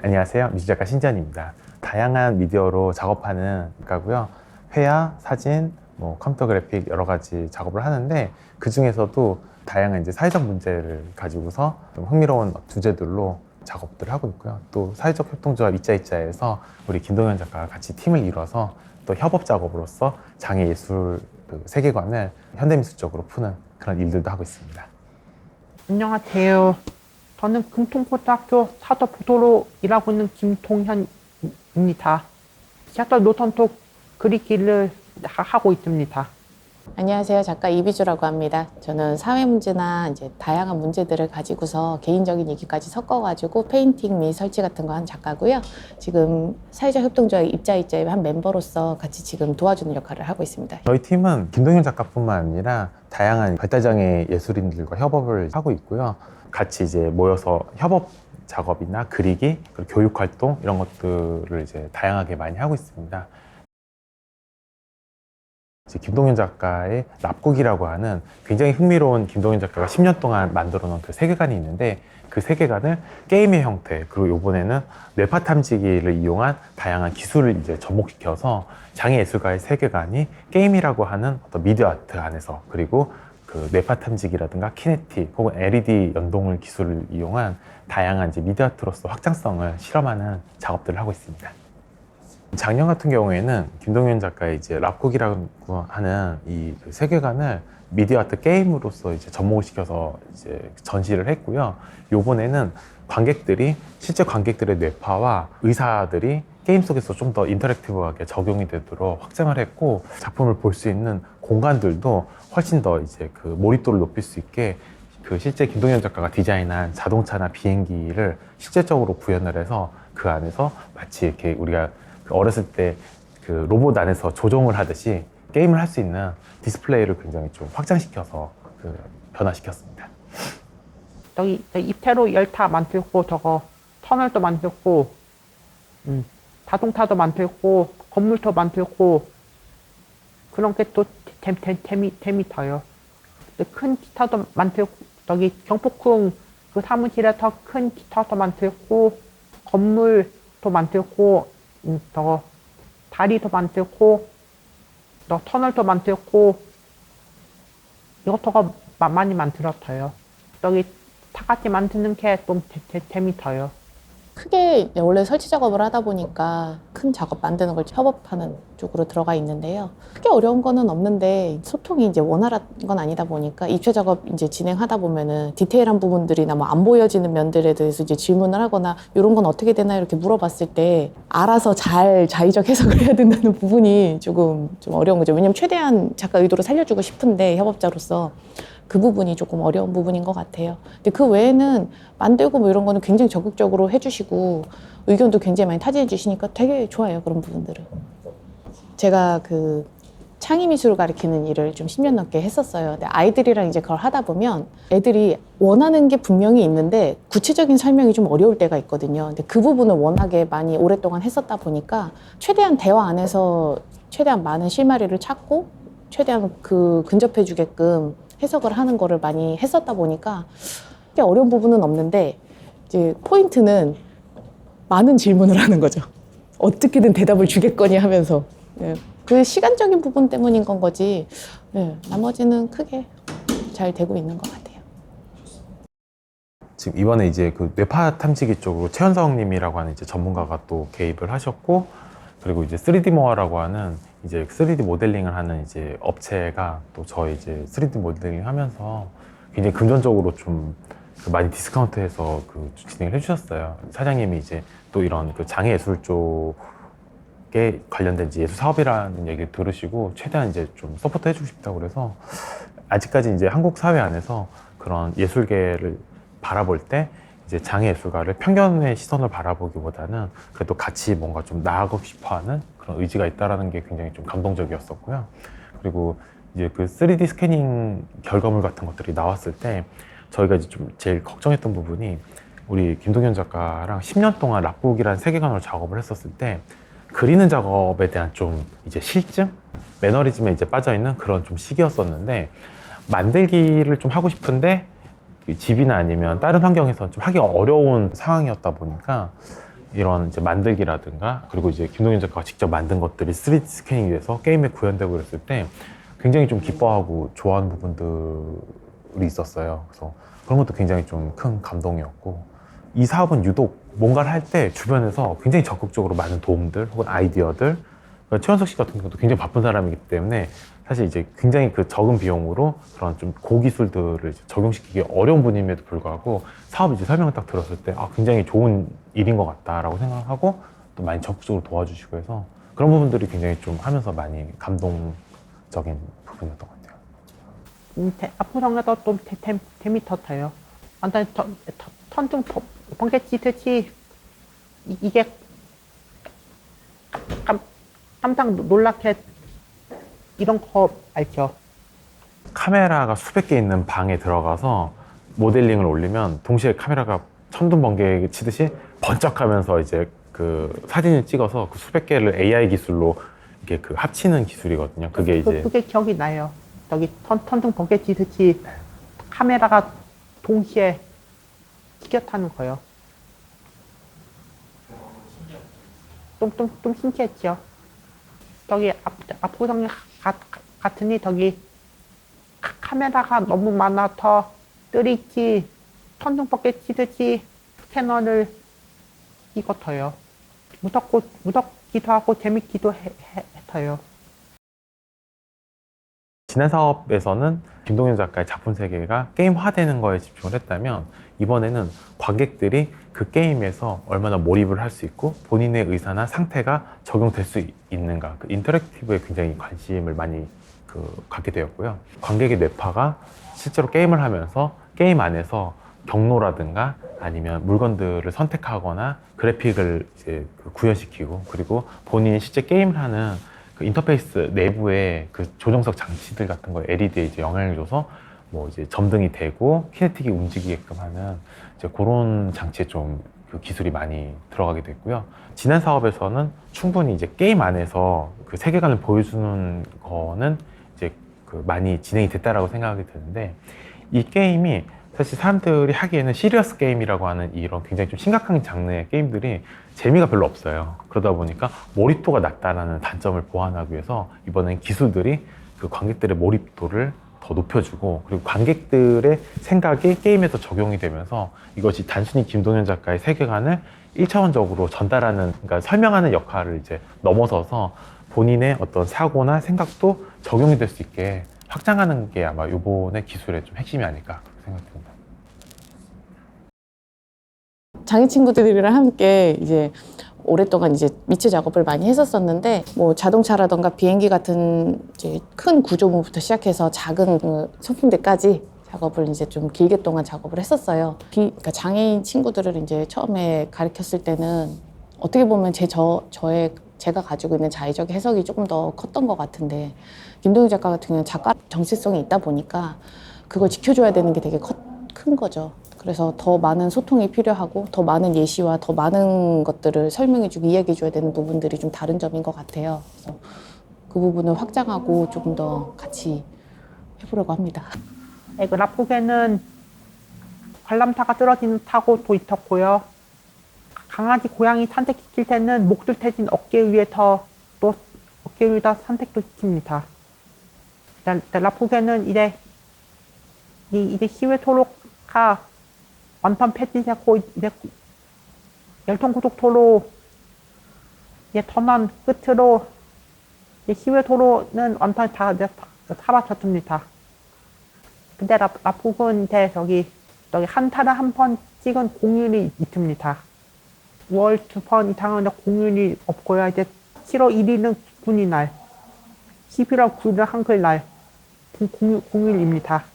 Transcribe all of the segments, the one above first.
안녕하세요. 미술작가 신지현입니다. 다양한 미디어로 작업하는 작가고요. 회화, 사진, 컴퓨터 그래픽 여러 가지 작업을 하는데 그 중에서도 다양한 이제 사회적 문제를 가지고서 좀 흥미로운 주제들로 작업들을 하고 있고요. 또 사회적 협동조합 이짜이짜에서 우리 김동현 작가가 같이 팀을 이뤄서 또 협업 작업으로서 장애 예술 세계관을 현대미술적으로 푸는 그런 일들도 하고 있습니다. 안녕하세요. 저는 금통고등학교 사도보도로 일하고 있는 김동현입니다. 시애틀 노턴톡 그리기를 하고 있습니다. 안녕하세요. 작가 이비주라고 합니다. 저는 사회 문제나 이제 다양한 문제들을 가지고서 개인적인 얘기까지 섞어가지고 페인팅 및 설치 같은 거 한 작가고요. 지금 사회적 협동조합 입자이자의 한 멤버로서 같이 지금 도와주는 역할을 하고 있습니다. 저희 팀은 김동현 작가뿐만 아니라 다양한 발달장애 예술인들과 협업을 하고 있고요. 같이 이제 모여서 협업 작업이나 그리기, 그리고 교육 활동 이런 것들을 이제 다양하게 많이 하고 있습니다. 김동현 작가의 납곡이라고 하는 굉장히 흥미로운 김동현 작가가 10년 동안 만들어 놓은 그 세계관이 있는데 그 세계관을 게임의 형태, 그리고 이번에는 뇌파 탐지기를 이용한 다양한 기술을 이제 접목시켜서 장애 예술가의 세계관이 게임이라고 하는 어떤 미디어 아트 안에서, 그리고 그 뇌파 탐지기라든가 키네틱 혹은 LED 연동을 기술을 이용한 다양한 이제 미디어 아트로서 확장성을 실험하는 작업들을 하고 있습니다. 작년 같은 경우에는 김동현 작가의 이제 랍곡이라고 하는 이 세계관을 미디어 아트 게임으로서 이제 접목을 시켜서 이제 전시를 했고요. 요번에는 실제 관객들의 뇌파와 의사들이 게임 속에서 좀 더 인터랙티브하게 적용이 되도록 확장을 했고, 작품을 볼 수 있는 공간들도 훨씬 더 이제 그 몰입도를 높일 수 있게 그 실제 김동현 작가가 디자인한 자동차나 비행기를 실제적으로 구현을 해서 그 안에서 마치 이렇게 우리가 어렸을 때 그 로봇 안에서 조종을 하듯이 게임을 할 수 있는 디스플레이를 굉장히 좀 확장시켜서 그 변화시켰습니다. 저기 입태로 열타 만들고 터널도 만들고 자동차도 만들고 건물도 만들고 그런 게 또 재미터요. 큰 기타도 만들고 경복궁 그 사무실에 더 큰 기타도 만들고 건물도 만들고 다리도 만들고 터널도 만들고 이것저것 많이 만들었어요. 여기 다 같이 만드는 게 좀 재미터요. 크게 원래 설치 작업을 하다 보니까 큰 작업 만드는 걸 협업하는 쪽으로 들어가 있는데요. 크게 어려운 거는 없는데 소통이 이제 원활한 건 아니다 보니까 입체 작업 이제 진행하다 보면은 디테일한 부분들이나 뭐 안 보여지는 면들에 대해서 이제 질문을 하거나 이런 건 어떻게 되나 이렇게 물어봤을 때 알아서 잘 자의적 해석을 해야 된다는 부분이 좀 어려운 거죠. 왜냐면 최대한 작가 의도를 살려주고 싶은데 협업자로서 그 부분이 조금 어려운 부분인 것 같아요. 근데 그 외에는 만들고 뭐 이런 거는 굉장히 적극적으로 해주시고 의견도 굉장히 많이 타지해 주시니까 되게 좋아요, 그런 부분들은. 제가 그 창의미술을 가르치는 일을 좀 10년 넘게 했었어요. 근데 아이들이랑 이제 그걸 하다 보면 애들이 원하는 게 분명히 있는데 구체적인 설명이 좀 어려울 때가 있거든요. 근데 그 부분을 워낙에 많이 오랫동안 했었다 보니까 최대한 대화 안에서 최대한 많은 실마리를 찾고 최대한 그 근접해 주게끔 해석을 하는 거를 많이 했었다 보니까 꽤 어려운 부분은 없는데 이제 포인트는 많은 질문을 하는 거죠. 어떻게든 대답을 주겠거니 하면서 그 시간적인 부분 때문인 건 거지 나머지는 크게 잘 되고 있는 것 같아요. 지금 이번에 이제 그 뇌파 탐지기 쪽으로 최현성 님이라고 하는 이제 전문가가 또 개입을 하셨고, 그리고 이제 3D 모아라고 하는 이제 3D 모델링을 하는 이제 업체가 또 저희 이제 3D 모델링 하면서 굉장히 금전적으로 좀 많이 디스카운트해서 그 진행을 해주셨어요. 사장님이 이제 또 이런 그 장애 예술 쪽에 관련된 이제 예술 사업이라는 얘기를 들으시고 최대한 이제 좀 서포트 해주고 싶다고 그래서 아직까지 이제 한국 사회 안에서 그런 예술계를 바라볼 때 이제 장애 예술가를 편견의 시선을 바라보기보다는 그래도 같이 뭔가 좀 나아가고 싶어하는 그런 의지가 있다라는 게 굉장히 좀 감동적이었었고요. 그리고 이제 그 3D 스캐닝 결과물 같은 것들이 나왔을 때 저희가 이제 좀 제일 걱정했던 부분이 우리 김동현 작가랑 10년 동안 랍북이라는 세계관으로 작업을 했었을 때 그리는 작업에 대한 좀 이제 실증? 매너리즘에 이제 빠져있는 그런 좀 시기였었는데 만들기를 좀 하고 싶은데 집이나 아니면 다른 환경에서 좀 하기 어려운 상황이었다 보니까 이런 이제 만들기라든가 그리고 이제 김동현 작가가 직접 만든 것들이 3D 스캐닝이 돼서 게임에 구현되고 그랬을 때 굉장히 좀 기뻐하고 좋아하는 부분들이 있었어요. 그래서 그런 것도 굉장히 좀 큰 감동이었고, 이 사업은 유독 뭔가를 할 때 주변에서 굉장히 적극적으로 많은 도움들 혹은 아이디어들, 그러니까 최원석 씨 같은 경우도 굉장히 바쁜 사람이기 때문에 사실 이제 굉장히 그 적은 비용으로 그런 좀 고기술들을 이제 적용시키기 어려운 분임에도 불구하고 사업 이제 설명을 딱 들었을 때 굉장히 좋은 일인 것 같다라고 생각하고 또 많이 적극적으로 도와주시고 해서 그런 부분들이 굉장히 좀 하면서 많이 감동적인 부분이었던 것 같아요. 앞으로도 좀 재미있었어요. 완전 천둥 번개치듯이 이게 깜짝 놀랍게 이런 거 알죠? 카메라가 수백 개 있는 방에 들어가서 모델링을 올리면 동시에 카메라가 천둥번개 치듯이 번쩍하면서 이제 그 사진을 찍어서 그 수백 개를 AI 기술로 이렇게 그 합치는 기술이거든요. 그게 이제 그게 기억이 나요. 저기 천둥 번개치듯이 카메라가 동시에 튀겨타는 거요. 좀 신기했죠. 저기 압구정 같으니 저기 카메라가 너무 많아서 3D 천둥번개 치듯이 스캐너를 찍어서요. 무섭기도 하고 재밌기도 해서요. 지난 사업에서는 김동현 작가의 작품 세계가 게임화되는 거에 집중을 했다면 이번에는 관객들이 그 게임에서 얼마나 몰입을 할 수 있고 본인의 의사나 상태가 적용될 수 있는가, 그 인터랙티브에 굉장히 관심을 많이 갖게 되었고요. 관객의 뇌파가 실제로 게임을 하면서 게임 안에서 경로라든가 아니면 물건들을 선택하거나 그래픽을 이제 구현시키고, 그리고 본인이 실제 게임을 하는 그 인터페이스 내부의 그 조정석 장치들 같은 거 LED에 이제 영향을 줘서 뭐 이제 점등이 되고 키네틱이 움직이게끔 하는 이제 그런 장치에 좀 그 기술이 많이 들어가게 됐고요. 지난 사업에서는 충분히 이제 게임 안에서 그 세계관을 보여주는 거는 이제 그 많이 진행이 됐다라고 생각이 드는데, 이 게임이 사실 사람들이 하기에는 시리어스 게임이라고 하는 이런 굉장히 좀 심각한 장르의 게임들이 재미가 별로 없어요. 그러다 보니까 몰입도가 낮다라는 단점을 보완하기 위해서 이번엔 기술들이 그 관객들의 몰입도를 더 높여주고, 그리고 관객들의 생각이 게임에서 적용이 되면서 이것이 단순히 김동현 작가의 세계관을 1차원적으로 전달하는, 그러니까 설명하는 역할을 이제 넘어서서 본인의 어떤 사고나 생각도 적용이 될 수 있게 확장하는 게 아마 이번의 기술의 좀 핵심이 아닐까 생각됩니다. 장애 친구들이랑 함께 이제 오랫동안 이제 미체 작업을 많이 했었었는데, 뭐 자동차라던가 비행기 같은 이제 큰 구조물부터 시작해서 작은 그 소품들까지 작업을 이제 좀 길게 동안 작업을 했었어요. 그러니까 장애인 친구들을 이제 처음에 가르쳤을 때는 어떻게 보면 제가 가지고 있는 자의적 해석이 조금 더 컸던 것 같은데, 김동현 작가 같은 경우는 작가 정체성이 있다 보니까 그걸 지켜줘야 되는 게 되게 큰 거죠. 그래서 더 많은 소통이 필요하고 더 많은 예시와 더 많은 것들을 설명해주고 이야기해줘야 되는 부분들이 좀 다른 점인 것 같아요. 그래서 그 부분을 확장하고 조금 더 같이 해보려고 합니다. 그 라폭에는 관람차가 떨어지는 사고도 있었고요. 강아지, 고양이 산책시킬 때는 목줄 태진 어깨 위에서 또 어깨 위에다 산책도 시킵니다. 라폭에는 이제 시외 도로가 완판 폐지되고 이제 열통고속도로 이제 터널 끝으로 이제 시외 도로는 완판 다 이제 사라졌습니다. 근데 라폭은 이제 저기 한 달에 한 번 찍은 공휴일이 있습니다. 5월 2번 이상은 공휴일이 없고요. 이제 7월 1일은 군이날, 11월 9일은 한글날 공휴일입니다.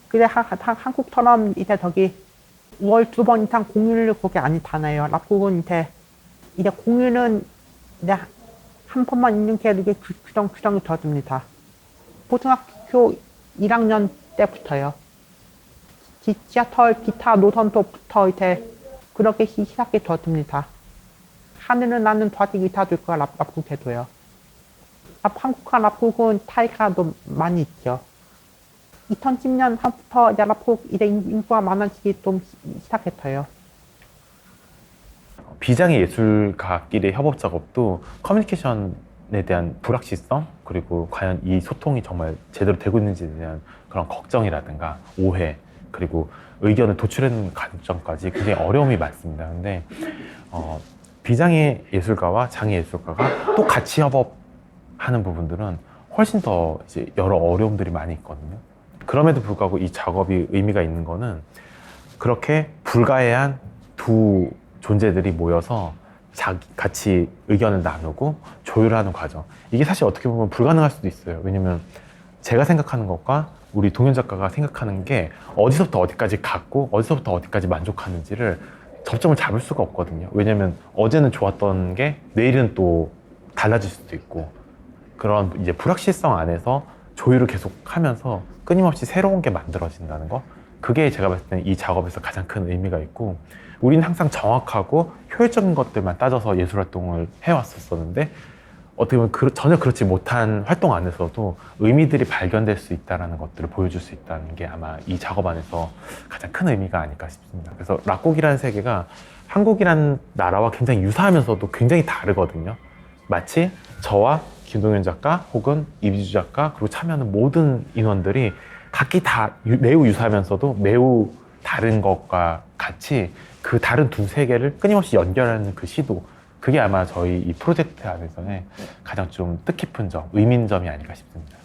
근데 한국처럼 이제 저기 5월 2번 이상 공휴일을 그렇게 안 타나요. 라폭은 이제 공휴일은 이제 한 번만 있는 게 이게 규정이 되어집니다. 고등학교 1학년 때부터요. 지하철 기타 노선도부터 이제 그렇게 시작이 되어집니다. 하늘은 나는 좌지 기타 될 거야. 라폭에도요. 한국과 라폭은 차이가 좀 많이 있죠. 2010년부터 이제 라폭 이제 인구가 많아지기 좀 시작했어요. 비장의 예술가끼리의 협업 작업도 커뮤니케이션에 대한 불확실성, 그리고 과연 이 소통이 정말 제대로 되고 있는지에 대한 그런 걱정이라든가 오해, 그리고 의견을 도출하는 과정까지 굉장히 어려움이 많습니다. 근데 비장의 예술가와 장의 예술가가 또 같이 협업하는 부분들은 훨씬 더 이제 여러 어려움들이 많이 있거든요. 그럼에도 불구하고 이 작업이 의미가 있는 거는 그렇게 불가해한 두 존재들이 모여서 같이 의견을 나누고 조율하는 과정. 이게 사실 어떻게 보면 불가능할 수도 있어요. 왜냐면 제가 생각하는 것과 우리 동현 작가가 생각하는 게 어디서부터 어디까지 같고 어디서부터 어디까지 만족하는지를 접점을 잡을 수가 없거든요. 왜냐면 어제는 좋았던 게 내일은 또 달라질 수도 있고, 그런 이제 불확실성 안에서 조율을 계속 하면서 끊임없이 새로운 게 만들어진다는 거, 그게 제가 봤을 때는 이 작업에서 가장 큰 의미가 있고, 우리는 항상 정확하고 효율적인 것들만 따져서 예술 활동을 해왔었는데 어떻게 보면 전혀 그렇지 못한 활동 안에서도 의미들이 발견될 수 있다는 것들을 보여줄 수 있다는 게 아마 이 작업 안에서 가장 큰 의미가 아닐까 싶습니다. 그래서 락곡이라는 세계가 한국이라는 나라와 굉장히 유사하면서도 굉장히 다르거든요. 마치 저와 김동현 작가 혹은 이비주 작가 그리고 참여하는 모든 인원들이 각기 다 매우 유사하면서도 매우 다른 것과 같이 그 다른 두 세계를 끊임없이 연결하는 그 시도, 그게 아마 저희 이 프로젝트 안에서의 가장 좀 뜻깊은 점, 의미 있는 점이 아닐까 싶습니다.